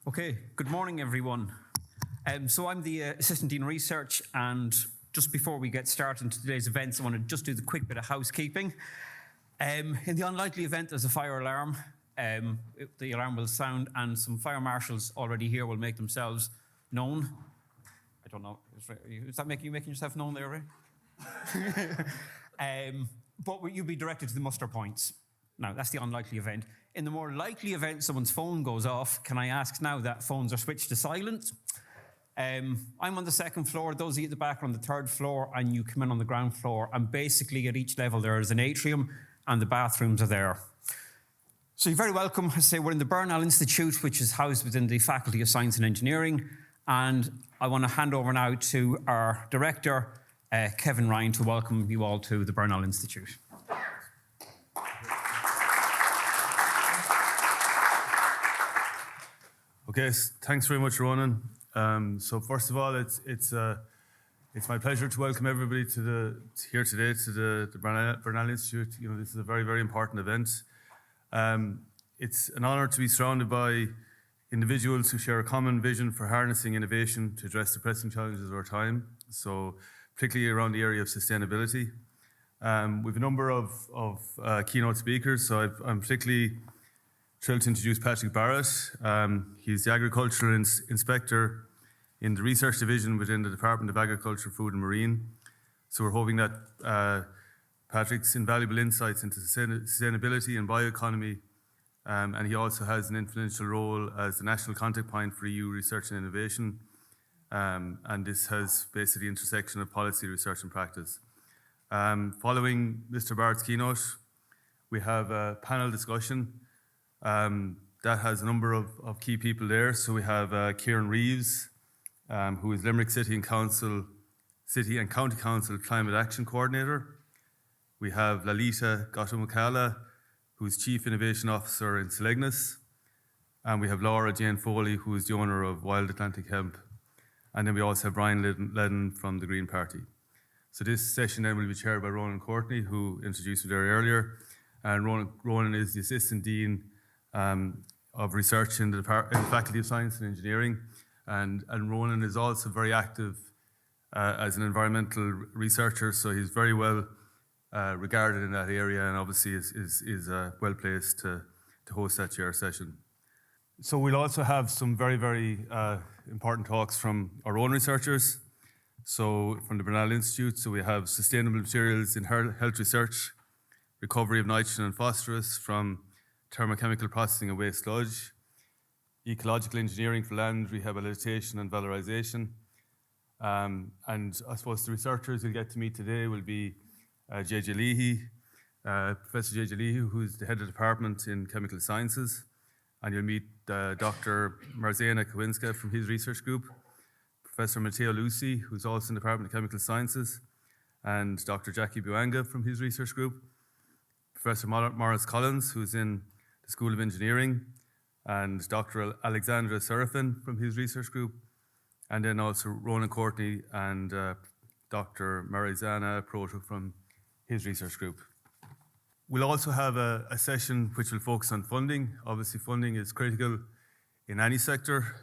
Okay, good morning, everyone. So I'm the Assistant Dean of Research, and just before we get started into today's events, I want to just do the quick bit of housekeeping. In the unlikely event there's a fire alarm, the alarm will sound, and some fire marshals already here will make themselves known. I don't know, is that making yourself known there, Ray? But you'll be directed to the muster points. Now, that's the unlikely event. In the more likely event someone's phone goes off, can I ask now that phones are switched to silent? I'm on the second floor, those of you at the back are on the third floor, and you come in on the ground floor, and basically at each level there is an atrium, and the bathrooms are there. So you're very welcome. I say we're in the Bernal Institute, which is housed within the Faculty of Science and Engineering, and I want to hand over now to our director, Kevin Ryan, to welcome you all to the Bernal Institute. Okay, thanks very much, Ronan. So first of all, it's my pleasure to welcome everybody here today to the Bernal Institute. You know, this is a very, very important event. It's an honour to be surrounded by individuals who share a common vision for harnessing innovation to address the pressing challenges of our time. So particularly around the area of sustainability. We have a number of keynote speakers. So I'm particularly thrilled to introduce Patrick Barrett. He's the Agricultural Inspector in the Research Division within the Department of Agriculture, Food and Marine. So we're hoping that Patrick's invaluable insights into sustainability and bioeconomy, and he also has an influential role as the national contact point for EU research and innovation. And this has basically the intersection of policy, research and practice. Following Mr. Barrett's keynote, we have a panel discussion that has a number of key people there. So we have Kieran Reeves, who is Limerick City and County Council Climate Action Coordinator. We have Lalita Gautamukala, who is Chief Innovation Officer in Selegnus. And we have Laura Jane Foley, who is the owner of Wild Atlantic Hemp. And then we also have Brian Ledden from the Green Party. So this session then will be chaired by Ronan and Courtney, who introduced me very earlier. And Ronan is the Assistant Dean of Research in the Faculty of Science and Engineering. And Ronan is also very active as an environmental researcher, so he's very well regarded in that area, and obviously is well placed to host that chair session. So we'll also have some very, very important talks from our own researchers. So from the Bernal Institute, so we have sustainable materials in health research, recovery of nitrogen and phosphorus from thermochemical processing of waste sludge, ecological engineering for land rehabilitation and valorisation. And I suppose the researchers you'll get to meet today will be J.J. Leahy, Professor J.J. Leahy, who's the head of the department in chemical sciences. And you'll meet Dr. Marzena Kowinska from his research group, Professor Matteo Lucy, who's also in the Department of Chemical Sciences, and Dr. Jackie Buanga from his research group, Professor Maurice Collins, who's in the School of Engineering, and Dr. Alexandra Serafin from his research group, and then also Ronan Courtney and Dr. Marizana Proto from his research group. We'll also have a session which will focus on funding. Obviously, funding is critical in any sector.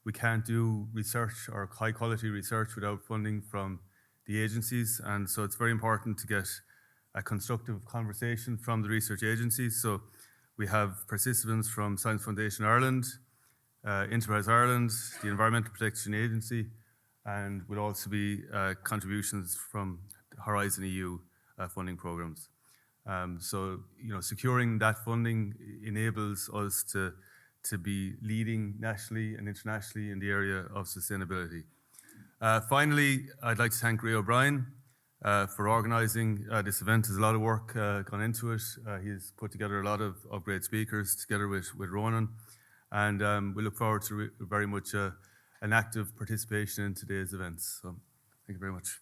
We can't do research or high-quality research without funding from the agencies, and so it's very important to get a constructive conversation from the research agencies. So we have participants from Science Foundation Ireland, Enterprise Ireland, the Environmental Protection Agency, and will also be contributions from Horizon EU funding programs. So, you know, securing that funding enables us to be leading nationally and internationally in the area of sustainability. Finally, I'd like to thank Ray O'Brien for organising this event. There's a lot of work gone into it. He's put together a lot of great speakers together with Ronan. And we look forward to very much an active participation in today's events. So thank you very much.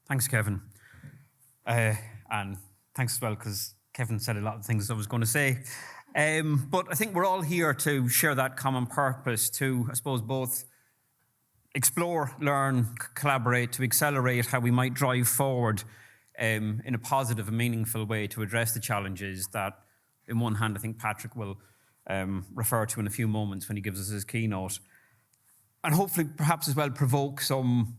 Thanks, Kevin. And thanks as well, because Kevin said a lot of things I was going to say. But I think we're all here to share that common purpose to, I suppose, both explore, learn, collaborate, to accelerate how we might drive forward in a positive and meaningful way to address the challenges that, in one hand, I think Patrick will refer to in a few moments when he gives us his keynote. And hopefully, perhaps as well, provoke some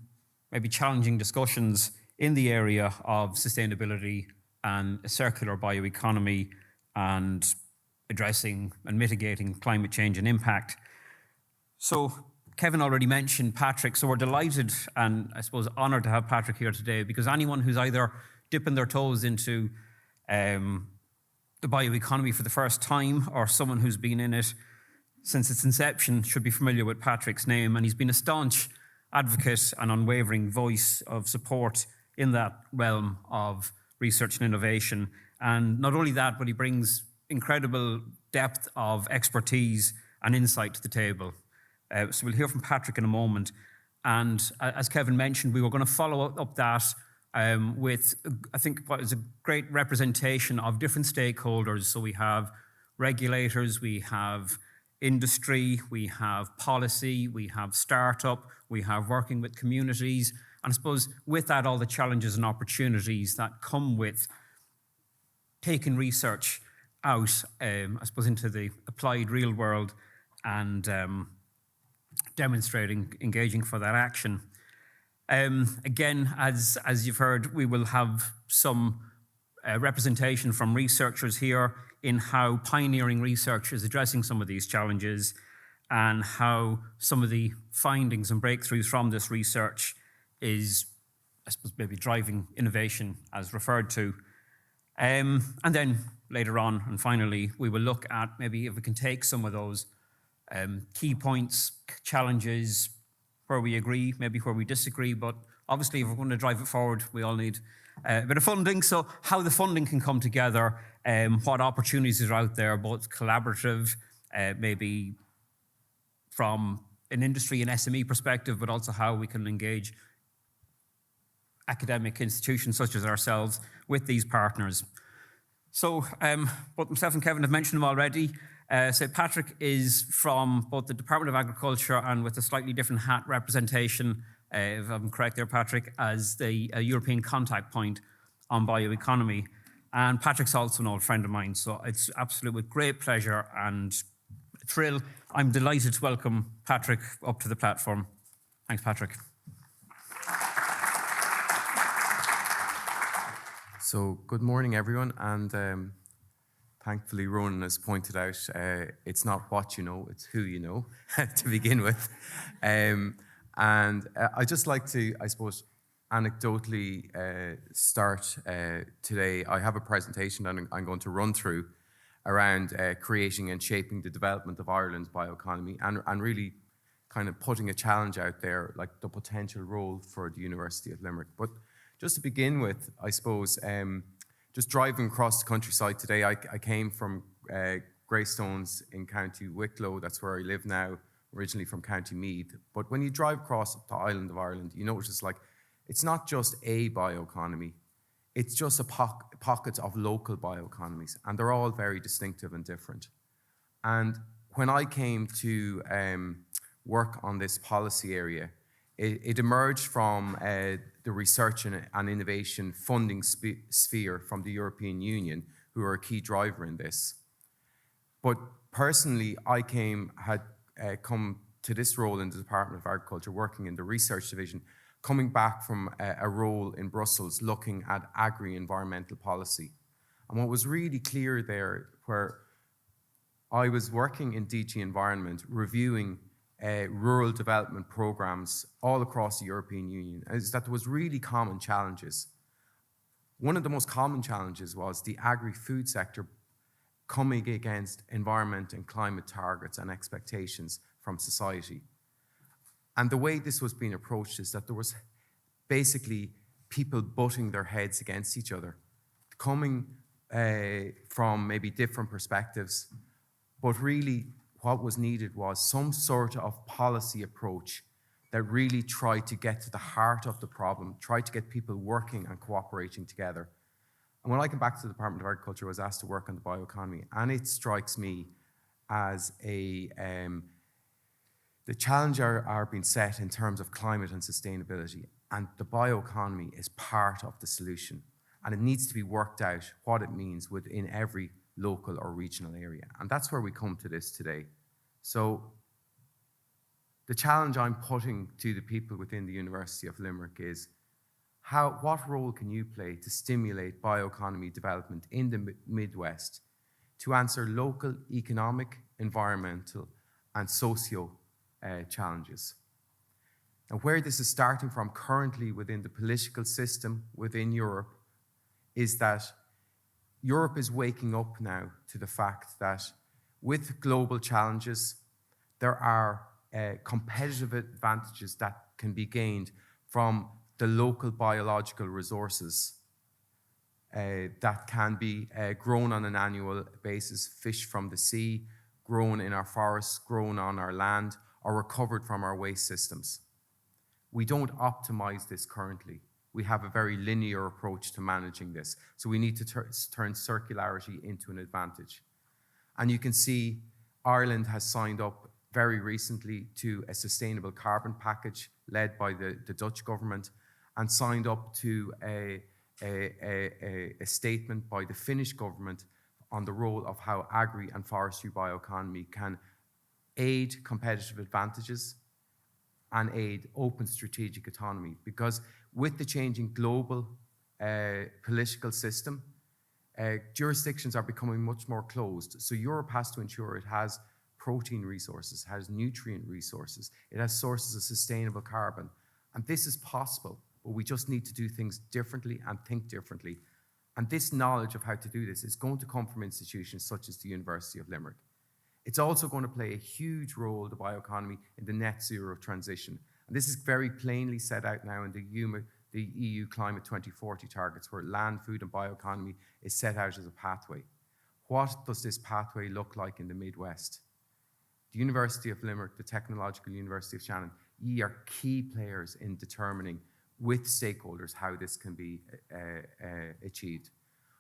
maybe challenging discussions in the area of sustainability and a circular bioeconomy and addressing and mitigating climate change and impact. So Kevin already mentioned Patrick, so we're delighted and I suppose honoured to have Patrick here today, because anyone who's either dipping their toes into the bioeconomy for the first time or someone who's been in it since its inception should be familiar with Patrick's name, and he's been a staunch advocate and unwavering voice of support in that realm of research and innovation. And not only that, but he brings incredible depth of expertise and insight to the table. So we'll hear from Patrick in a moment. And as Kevin mentioned, we were going to follow up that with, I think, what is a great representation of different stakeholders. So we have regulators, we have industry, we have policy, we have startup, we have working with communities. And I suppose with that, all the challenges and opportunities that come with taking research out, I suppose, into the applied real world and demonstrating, engaging for that action. Again, as you've heard, we will have some representation from researchers here in how pioneering research is addressing some of these challenges and how some of the findings and breakthroughs from this research is, I suppose, maybe driving innovation as referred to. And then later on, and finally, we will look at maybe if we can take some of those key points, challenges, where we agree, maybe where we disagree, but obviously if we're going to drive it forward, we all need a bit of funding. So how the funding can come together, what opportunities are out there, both collaborative, maybe from an industry and SME perspective, but also how we can engage academic institutions such as ourselves with these partners. So both myself and Kevin have mentioned them already. So Patrick is from both the Department of Agriculture and with a slightly different hat representation, if I'm correct there, Patrick, as the European contact point on bioeconomy. And Patrick's also an old friend of mine, so it's absolutely with great pleasure and thrill. I'm delighted to welcome Patrick up to the platform. Thanks, Patrick. So good morning, everyone, and thankfully Ronan has pointed out it's not what you know, it's who you know to begin with. And I'd just like to, I suppose, anecdotally start today. I have a presentation that I'm going to run through around creating and shaping the development of Ireland's bioeconomy and really kind of putting a challenge out there, like the potential role for the University of Limerick. But just to begin with, I suppose, just driving across the countryside today, I came from Greystones in County Wicklow. That's where I live now, originally from County Meath. But when you drive across the island of Ireland, you notice like it's not just a bioeconomy. It's just a pocket of local bioeconomies, and they're all very distinctive and different. And when I came to work on this policy area, it emerged from the research and innovation funding sphere from the European Union, who are a key driver in this. But personally, I had come to this role in the Department of Agriculture, working in the research division, coming back from a role in Brussels looking at agri-environmental policy. And what was really clear there, where I was working in DG Environment, reviewing rural development programs all across the European Union, is that there was really common challenges. One of the most common challenges was the agri-food sector coming against environment and climate targets and expectations from society. And the way this was being approached is that there was basically people butting their heads against each other, coming from maybe different perspectives, but really what was needed was some sort of policy approach that really tried to get to the heart of the problem, tried to get people working and cooperating together. And when I came back to the Department of Agriculture, I was asked to work on the bioeconomy, and it strikes me as the challenges are being set in terms of climate and sustainability, and the bioeconomy is part of the solution. And it needs to be worked out what it means within every local or regional area. And that's where we come to this today. So the challenge I'm putting to the people within the University of Limerick is what role can you play to stimulate bioeconomy development in the Midwest to answer local economic, environmental, and socio challenges? And where this is starting from currently within the political system within Europe is that Europe is waking up now to the fact that with global challenges, there are competitive advantages that can be gained from the local biological resources that can be grown on an annual basis, fish from the sea, grown in our forests, grown on our land, or recovered from our waste systems. We don't optimize this currently. We have a very linear approach to managing this. So we need to turn circularity into an advantage. And you can see Ireland has signed up very recently to a sustainable carbon package led by the Dutch government, and signed up to a statement by the Finnish government on the role of how agri and forestry bioeconomy can aid competitive advantages and aid open strategic autonomy. Because with the changing global political system, jurisdictions are becoming much more closed. So Europe has to ensure it has protein resources, has nutrient resources, it has sources of sustainable carbon. And this is possible, but we just need to do things differently and think differently. And this knowledge of how to do this is going to come from institutions such as the University of Limerick. It's also going to play a huge role, the bioeconomy, in the net zero transition. And this is very plainly set out now in the EU Climate 2040 targets, where land, food and bioeconomy is set out as a pathway. What does this pathway look like in the Midwest? The University of Limerick, the Technological University of Shannon, are key players in determining with stakeholders how this can be achieved.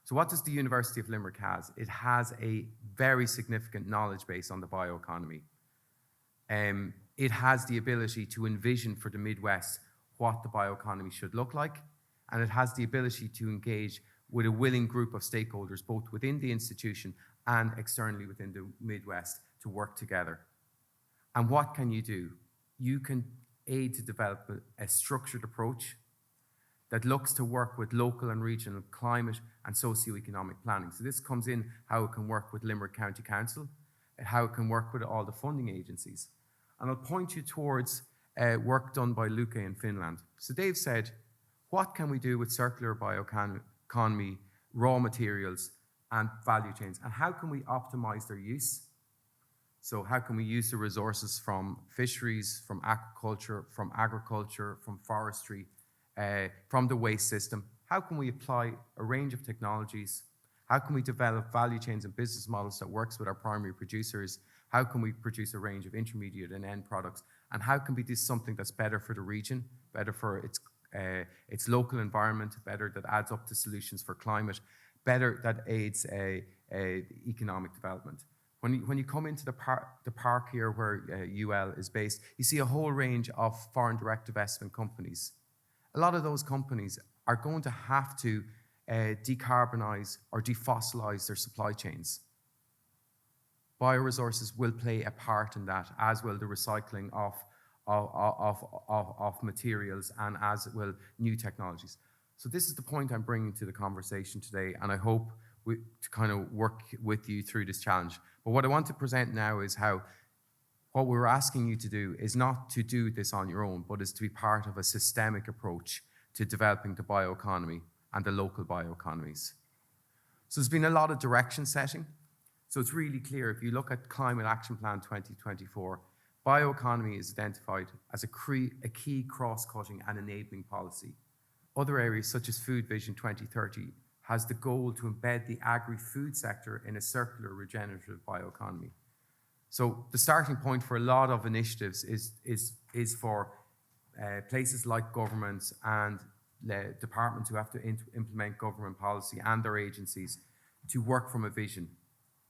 So what does the University of Limerick has? It has a very significant knowledge base on the bioeconomy. It has the ability to envision for the Midwest what the bioeconomy should look like, and it has the ability to engage with a willing group of stakeholders, both within the institution and externally within the Midwest, to work together. And what can you do? You can aid to develop a structured approach that looks to work with local and regional climate and socio-economic planning. So this comes in how it can work with Limerick County Council, and how it can work with all the funding agencies. And I'll point you towards work done by Luke in Finland. So they've said, what can we do with circular bioeconomy, raw materials, and value chains? And how can we optimize their use? So how can we use the resources from fisheries, from aquaculture, from agriculture, from forestry, from the waste system? How can we apply a range of technologies? How can we develop value chains and business models that works with our primary producers? How can we produce a range of intermediate and end products? And how can we do something that's better for the region, better for its local environment, better that adds up to solutions for climate, better that aids economic development? When you come into the park here where UL is based, you see a whole range of foreign direct investment companies. A lot of those companies are going to have to decarbonize or defossilize their supply chains. Bioresources will play a part in that, as will the recycling of materials, and as will new technologies. So this is the point I'm bringing to the conversation today, and I hope to kind of work with you through this challenge. But what I want to present now is how what we're asking you to do is not to do this on your own, but is to be part of a systemic approach to developing the bioeconomy and the local bioeconomies. So there's been a lot of direction setting. So it's really clear, if you look at Climate Action Plan 2024, bioeconomy is identified as a key cross-cutting and enabling policy. Other areas such as Food Vision 2030 has the goal to embed the agri-food sector in a circular regenerative bioeconomy. So the starting point for a lot of initiatives is for places like governments and departments who have to implement government policy and their agencies to work from a vision.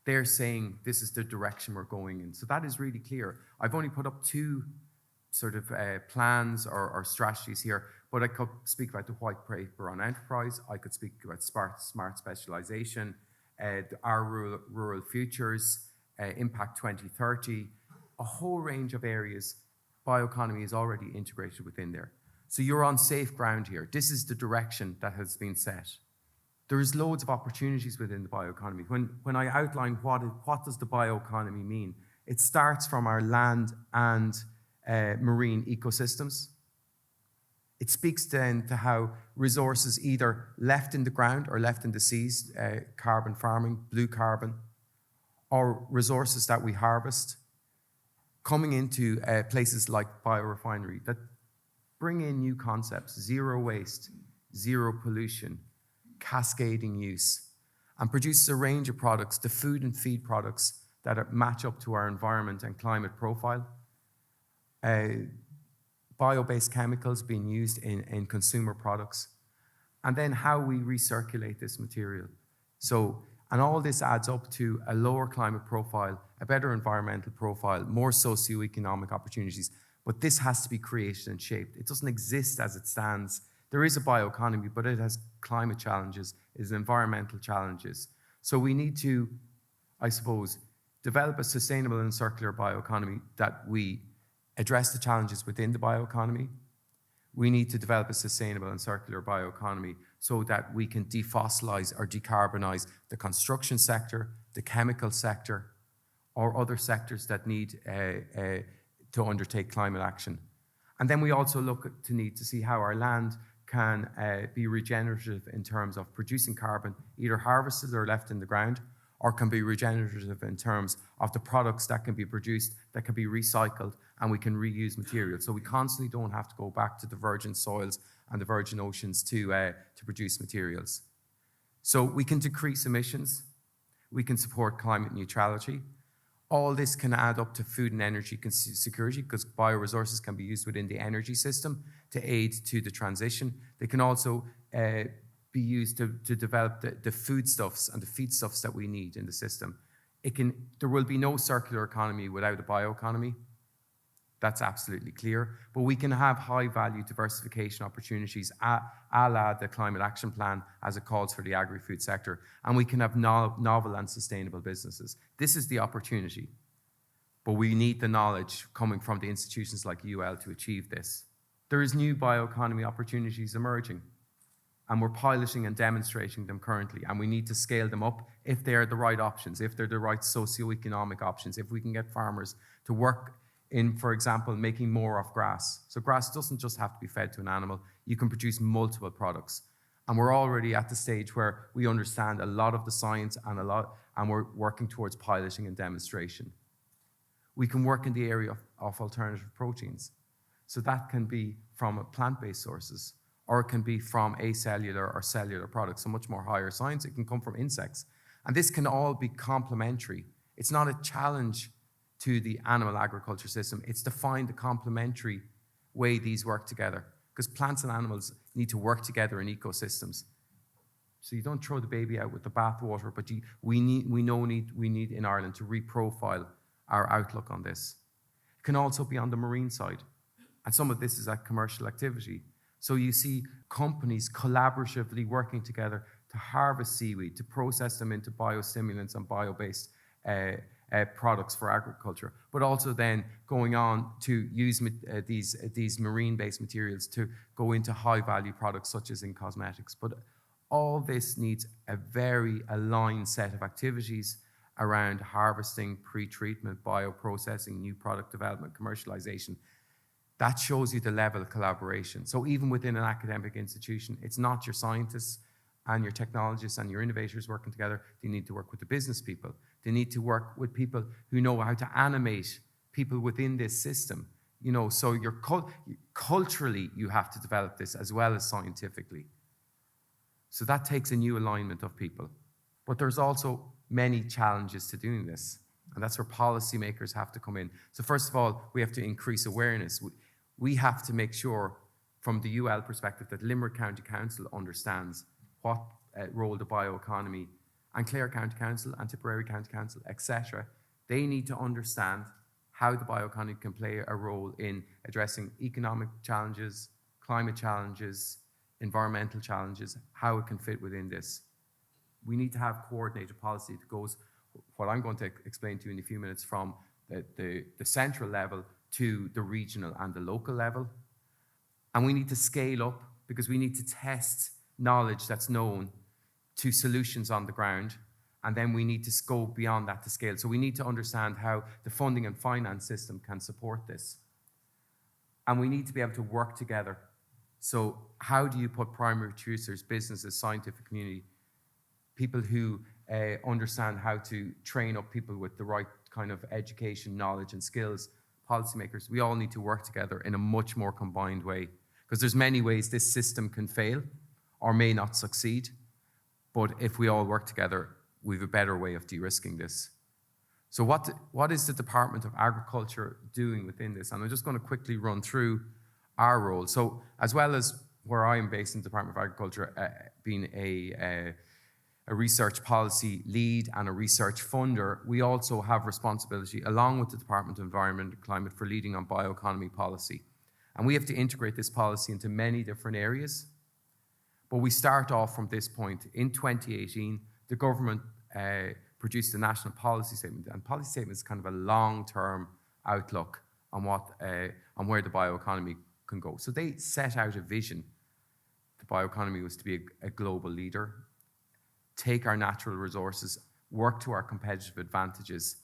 They're saying this is the direction we're going in. So that is really clear. I've only put up two sort of plans or strategies here, but I could speak about the white paper on enterprise. I could speak about smart specialization, our rural futures, Impact 2030, a whole range of areas. Bioeconomy is already integrated within there. So you're on safe ground here. This is the direction that has been set. There is loads of opportunities within the bioeconomy. When I outline what does the bioeconomy mean, it starts from our land and marine ecosystems. It speaks then to how resources either left in the ground or left in the seas, carbon farming, blue carbon, or resources that we harvest, coming into places like biorefinery that bring in new concepts, zero waste, zero pollution, cascading use, and produces a range of products, the food and feed products that match up to our environment and climate profile. Bio-based chemicals being used in consumer products, and then how we recirculate this material. And all this adds up to a lower climate profile, a better environmental profile, more socioeconomic opportunities. But this has to be created and shaped. It doesn't exist as it stands. There is a bioeconomy, but it has climate challenges, it has environmental challenges. So we need to, I suppose, develop a sustainable and circular bioeconomy that we address the challenges within the bioeconomy. We need to develop a sustainable and circular bioeconomy so that we can defossilize or decarbonize the construction sector, the chemical sector, or other sectors that need to undertake climate action. And then we also need to see how our land can be regenerative in terms of producing carbon, either harvested or left in the ground, or can be regenerative in terms of the products that can be produced, that can be recycled, and we can reuse materials. So we constantly don't have to go back to the virgin soils and the virgin oceans to produce materials. So we can decrease emissions, we can support climate neutrality. All this can add up to food and energy security, because bioresources can be used within the energy system to aid to the transition. They can also be used to develop the foodstuffs and the feedstuffs that we need in the system. There will be no circular economy without a bioeconomy. That's absolutely clear. But we can have high-value diversification opportunities a la the Climate Action Plan as it calls for the agri-food sector. And we can have novel and sustainable businesses. This is the opportunity. But we need the knowledge coming from the institutions like UL to achieve this. There is new bioeconomy opportunities emerging, and we're piloting and demonstrating them currently, and we need to scale them up if they're the right options, if they're the right socioeconomic options, if we can get farmers to work in, for example, making more of grass. So grass doesn't just have to be fed to an animal, you can produce multiple products. And we're already at the stage where we understand a lot of the science and we're working towards piloting and demonstration. We can work in the area of alternative proteins. So that can be from plant-based sources, or it can be from acellular or cellular products, so much more higher science. It can come from insects. And this can all be complementary. It's not a challenge to the animal agriculture system. It's to find the complementary way these work together, because plants and animals need to work together in ecosystems. So you don't throw the baby out with the bathwater, but we need in Ireland to reprofile our outlook on this. It can also be on the marine side. And some of this is at commercial activity. So you see companies collaboratively working together to harvest seaweed, to process them into biostimulants and bio-based products for agriculture, but also then going on to use these marine-based materials to go into high-value products such as in cosmetics. But all this needs a very aligned set of activities around harvesting, pre-treatment, bioprocessing, new product development, commercialization. That shows you the level of collaboration. So even within an academic institution, it's not your scientists and your technologists and your innovators working together. They need to work with the business people. They need to work with people who know how to animate people within this system. You know, so culturally, you have to develop this as well as scientifically. So that takes a new alignment of people. But there's also many challenges to doing this. And that's where policymakers have to come in. So first of all, we have to increase awareness. We have to make sure, from the UL perspective, that Limerick County Council understands what role the bioeconomy, and Clare County Council and Tipperary County Council, etc., they need to understand how the bioeconomy can play a role in addressing economic challenges, climate challenges, environmental challenges, how it can fit within this. We need to have coordinated policy that goes, what I'm going to explain to you in a few minutes, from the central level to the regional and the local level. And we need to scale up because we need to test knowledge that's known to solutions on the ground. And then we need to go beyond that to scale. So we need to understand how the funding and finance system can support this. And we need to be able to work together. So how do you put primary producers, businesses, scientific community, people who understand how to train up people with the right kind of education, knowledge and skills, policymakers? We all need to work together in a much more combined way, because there's many ways this system can fail or may not succeed. But if we all work together, we have a better way of de-risking this. So what is the Department of Agriculture doing within this? And I'm just going to quickly run through our role. So as well as where I am based in the Department of Agriculture, being a research policy lead and a research funder, we also have responsibility, along with the Department of Environment and Climate, for leading on bioeconomy policy. And we have to integrate this policy into many different areas. But we start off from this point. In 2018, the government produced a national policy statement, and policy statement is kind of a long-term outlook on where the bioeconomy can go. So they set out a vision. The bioeconomy was to be a global leader, take our natural resources, work to our competitive advantages,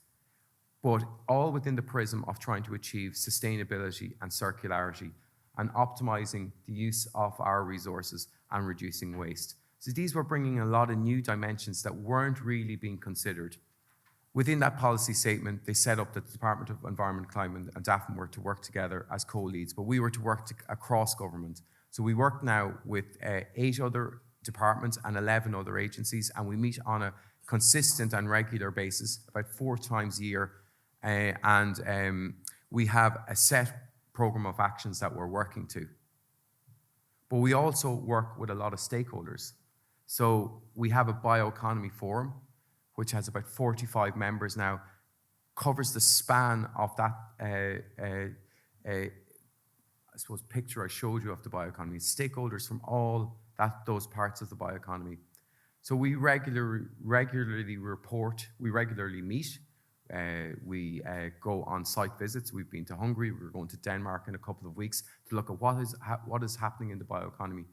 but all within the prism of trying to achieve sustainability and circularity and optimizing the use of our resources and reducing waste. So these were bringing a lot of new dimensions that weren't really being considered. Within that policy statement, they set up that the Department of Environment, Climate and DAFM were to work together as co-leads, but we were to work across government. So we work now with 8 other departments and 11 other agencies, and we meet on a consistent and regular basis, about 4 times a year, and we have a set program of actions that we're working to. But we also work with a lot of stakeholders. So we have a bioeconomy forum, which has about 45 members now, covers the span of that, I suppose, picture I showed you of the bioeconomy, stakeholders from all those parts of the bioeconomy. So we regularly report, we regularly meet, we go on site visits. We've been to Hungary, we're going to Denmark in a couple of weeks to look at what is happening in the bioeconomy.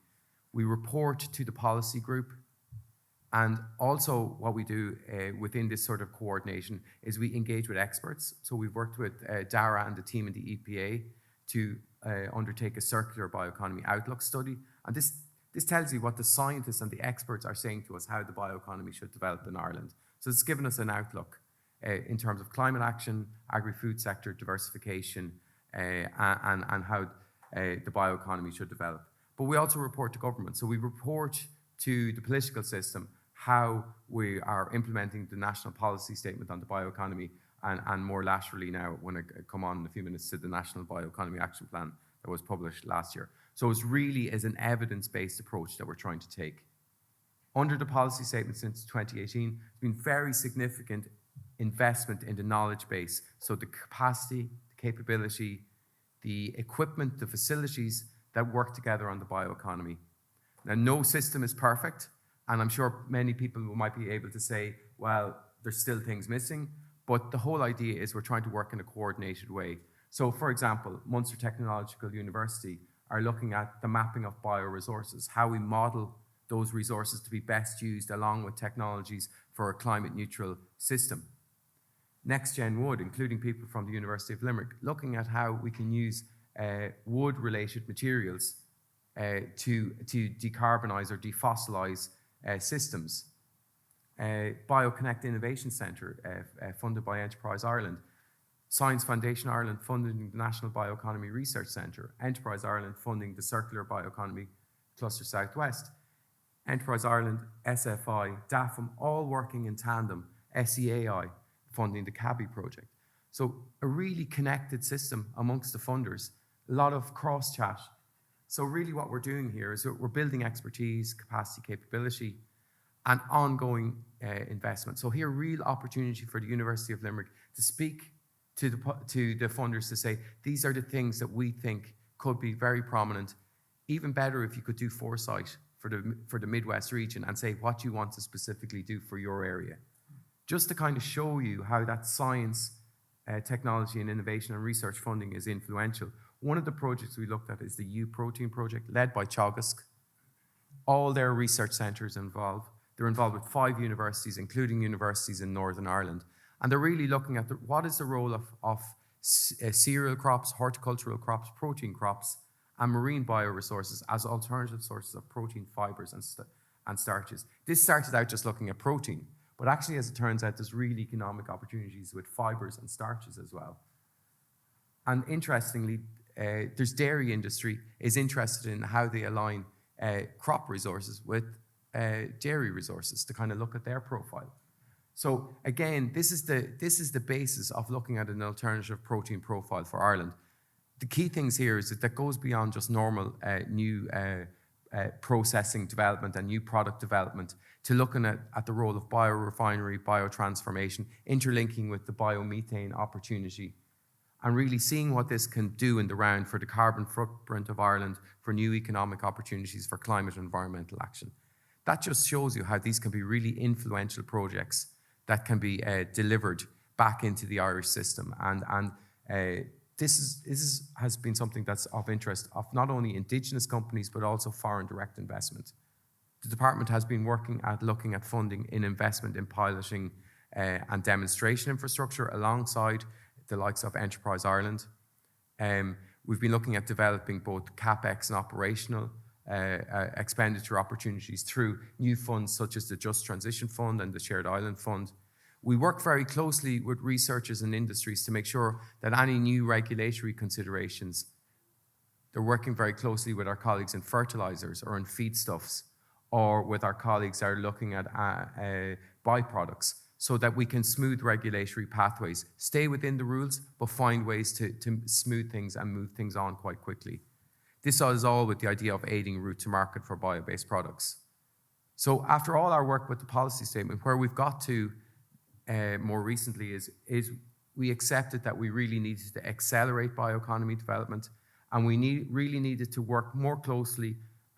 We report to the policy group, and also what we do within this sort of coordination is we engage with experts. So we've worked with Dara and the team in the EPA to undertake a circular bioeconomy outlook study, and this tells you what the scientists and the experts are saying to us how the bioeconomy should develop in Ireland. So it's given us an outlook in terms of climate action, agri-food sector diversification, and how the bioeconomy should develop. But we also report to government. So we report to the political system how we are implementing the national policy statement on the bioeconomy, and more laterally now, when I come on in a few minutes, to the National Bioeconomy Action Plan that was published last year. So it's really is an evidence-based approach that we're trying to take. Under the policy statement since 2018, there's been very significant investment in the knowledge base. So the capacity, the capability, the equipment, the facilities that work together on the bioeconomy. Now, no system is perfect, and I'm sure many people might be able to say, well, there's still things missing, but the whole idea is we're trying to work in a coordinated way. So, for example, Munster Technological University are looking at the mapping of bioresources, how we model those resources to be best used along with technologies for a climate neutral system. NextGen Wood, including people from the University of Limerick, looking at how we can use wood-related materials to decarbonise or defossilize systems. BioConnect Innovation Centre, funded by Enterprise Ireland. Science Foundation Ireland funding the National Bioeconomy Research Centre. Enterprise Ireland funding the Circular Bioeconomy Cluster Southwest. Enterprise Ireland, SFI, DAFM, all working in tandem. SEAI funding the CABI project. So a really connected system amongst the funders, a lot of cross-chat. So really what we're doing here is we're building expertise, capacity, capability, and ongoing investment. So here, real opportunity for the University of Limerick to speak to the funders to say, these are the things that we think could be very prominent. Even better if you could do foresight for the Midwest region and say what you want to specifically do for your area. Just to kind of show you how that science, technology and innovation and research funding is influential. One of the projects we looked at is the U-Protein project led by Teagasc. All their research centres involved. They're involved with 5 universities, including universities in Northern Ireland. And they're really looking at what is the role of cereal crops, horticultural crops, protein crops, and marine bioresources as alternative sources of protein, fibres, and starches. This started out just looking at protein, but actually, as it turns out, there's really economic opportunities with fibres and starches as well. And interestingly, there's dairy industry is interested in how they align crop resources with dairy resources to kind of look at their profile. So again, this is the basis of looking at an alternative protein profile for Ireland. The key things here is that goes beyond just normal new processing development and new product development to looking at the role of biorefinery, biotransformation, interlinking with the biomethane opportunity, and really seeing what this can do in the round for the carbon footprint of Ireland, for new economic opportunities for climate and environmental action. That just shows you how these can be really influential projects that can be delivered back into the Irish system. And this has been something that's of interest of not only Indigenous companies, but also foreign direct investment. The department has been working at looking at funding in investment in piloting and demonstration infrastructure alongside the likes of Enterprise Ireland. We've been looking at developing both CapEx and operational expenditure opportunities through new funds such as the Just Transition Fund and the Shared Island Fund. We work very closely with researchers and industries to make sure that any new regulatory considerations, they're working very closely with our colleagues in fertilizers or in feedstuffs, or with our colleagues that are looking at byproducts, so that we can smooth regulatory pathways, stay within the rules, but find ways to smooth things and move things on quite quickly. This is all with the idea of aiding route to market for bio-based products. So after all our work with the policy statement, where we've got to more recently is we accepted that we really needed to accelerate bioeconomy development, and we really needed to work more closely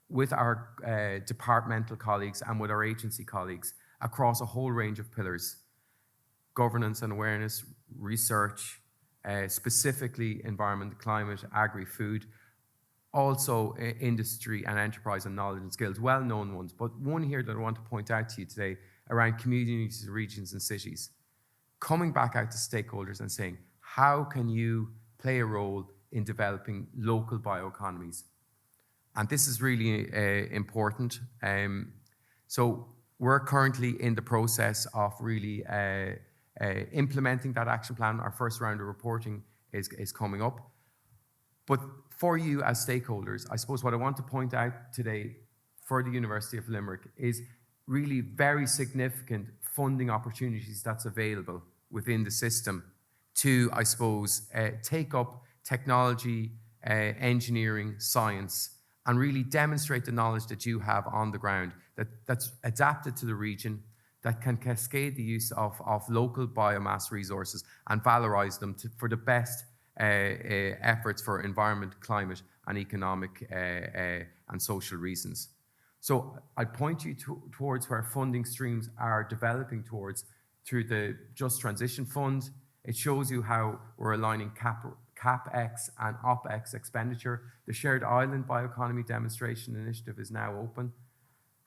with our departmental colleagues and with our agency colleagues across a whole range of pillars: governance and awareness, research, specifically environment, climate, agri-food, also industry and enterprise and knowledge and skills, well-known ones. But one here that I want to point out to you today around communities, regions and cities. Coming back out to stakeholders and saying, how can you play a role in developing local bioeconomies? And this is really important. So we're currently in the process of really implementing that action plan. Our first round of reporting is coming up. But for you as stakeholders, I suppose what I want to point out today for the University of Limerick is really very significant funding opportunities that's available within the system to, I suppose, take up technology, engineering, science, and really demonstrate the knowledge that you have on the ground that's adapted to the region, that can cascade the use of local biomass resources and valorize them for the best efforts for environment, climate, and economic and social reasons. So I point you towards where funding streams are developing towards through the Just Transition Fund. It shows you how we're aligning CapEx and OpEx expenditure. The Shared Island Bioeconomy Demonstration Initiative is now open.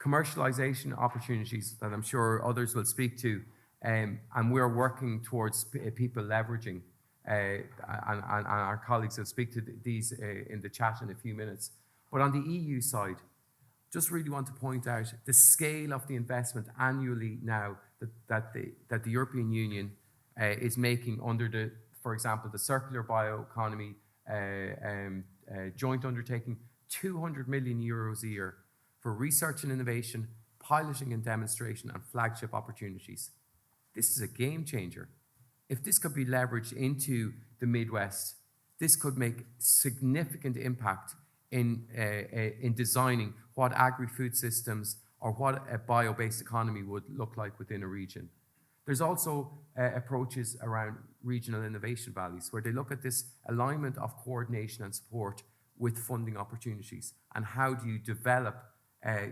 Commercialization opportunities that I'm sure others will speak to, and we're working towards people leveraging, and our colleagues will speak to these in the chat in a few minutes. But on the EU side, just really want to point out the scale of the investment annually now that the European Union is making under for example, the Circular Bioeconomy joint undertaking, 200 million euros a year for research and innovation, piloting and demonstration, and flagship opportunities. This is a game changer. If this could be leveraged into the Midwest, this could make significant impact in designing what agri-food systems or what a bio-based economy would look like within a region. There's also approaches around regional innovation valleys, where they look at this alignment of coordination and support with funding opportunities, and how do you develop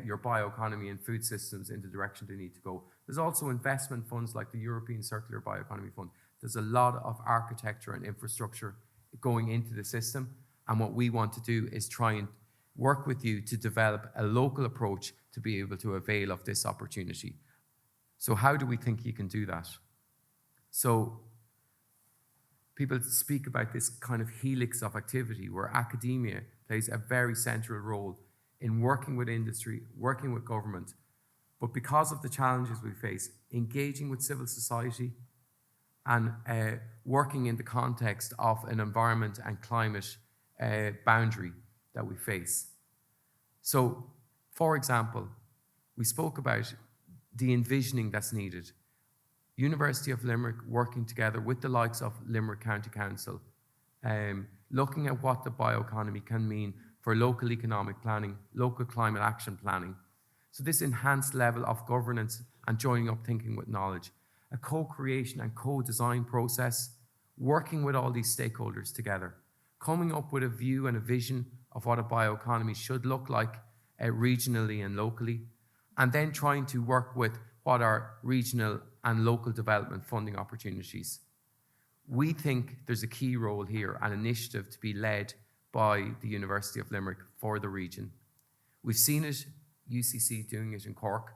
your bioeconomy and food systems in the direction they need to go. There's also investment funds like the European Circular Bioeconomy Fund. There's a lot of architecture and infrastructure going into the system, and what we want to do is try and work with you to develop a local approach to be able to avail of this opportunity. So how do we think you can do that? So people speak about this kind of helix of activity where academia plays a very central role in working with industry, working with government, but because of the challenges we face, engaging with civil society and working in the context of an environment and climate boundary that we face. So, for example, we spoke about the envisioning that's needed. University of Limerick working together with the likes of Limerick County Council, looking at what the bioeconomy can mean for local economic planning, local climate action planning. So this enhanced level of governance and joining up thinking with knowledge, a co-creation and co-design process, working with all these stakeholders together, coming up with a view and a vision of what a bioeconomy should look like regionally and locally, and then trying to work with what are regional and local development funding opportunities. We think there's a key role here, an initiative to be led by the University of Limerick for the region. We've seen it, UCC doing it in Cork.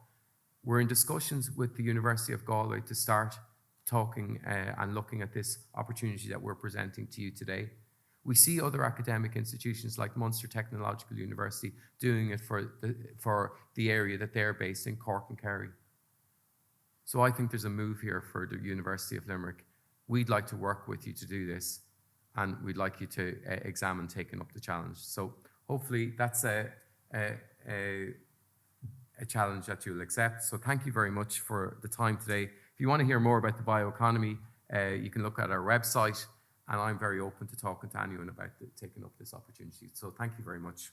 We're in discussions with the University of Galway to start talking and looking at this opportunity that we're presenting to you today. We see other academic institutions like Munster Technological University doing it for the area that they're based in, Cork and Kerry. So I think there's a move here for the University of Limerick. We'd like to work with you to do this, and we'd like you to examine taking up the challenge. So hopefully that's a challenge that you'll accept. So thank you very much for the time today. If you want to hear more about the bioeconomy, you can look at our website, and I'm very open to talking to anyone about taking up this opportunity. So thank you very much.